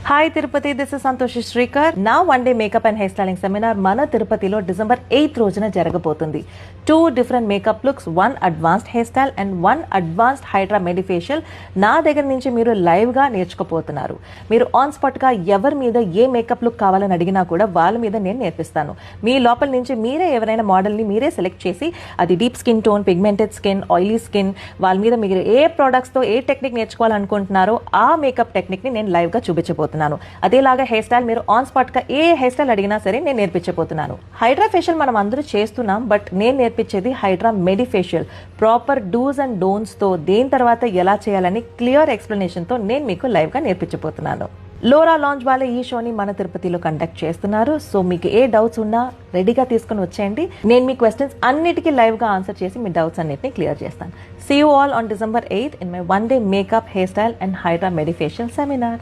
Hi Tirupati, this is Santoshi Shrikar. Now one day makeup and hairstyling seminar mana Tirupatilo December 8th రోజున జరగబోతుంది. 2 different makeup looks, 1 advanced hairstyle and 1 advanced hydra medifacial నా దగ్గర నుంచి మీరు live గా నేర్చుకోబోతున్నారు. మీరు on spot గా ఎవరి మీద ఏ మేకప్ లుక్ కావాలని అడిగినా కూడా వాళ్ళ మీద నేను నేర్పిస్తాను. మీ లోపల నుంచి మీరే ఎవరైనా మోడల్ ని మీరే సెలెక్ట్ చేసి అది deep skin tone, pigmented skin, oily skin వాళ్ళ మీద మీరు ఏ ప్రొడక్ట్స్ తో ఏ టెక్నిక్ నేర్చుకోవాలనుకుంటున్నారో ఆ మేకప్ టెక్నిక్ ని నేను లైవ్ గా చూపించబోతున్నాను. అదేలాగా హెయిర్ స్టైల్ మీరు ఆన్ స్పాట్ గా ఏ హెయిర్ స్టైల్ అడిగినా సరే నేను నేర్పించబోతున్నాను. హైడ్రా ఫేషియల్ మనం అందరూ చేస్తున్నాం, బట్ నేను నేర్పించేది hydra medifacial. Proper dos and don'ts తో దేని తర్వాత ఎలా చేయాలని క్లియర్ ఎక్స్ప్లెనేషన్ తో నేను మీకు లైవ్ గా నేర్పించబోతున్నాను. లోరా లాంచ్ వాళ్ళ ఈ షోని మన తిరుపతిలో కండక్ట్ చేస్తున్నారు. సో మీకు ఏ డౌట్స్ ఉన్నా రెడీగా తీసుకుని వచ్చేయండి. నేను మీ క్వశ్చన్స్ అన్నిటికీ లైవ్ గా ఆన్సర్ చేసి మీ డౌట్స్ అన్నిటిని క్లియర్ చేస్తాను. See you all on December 8th in my one day makeup, hairstyle and hydra medifacial seminar.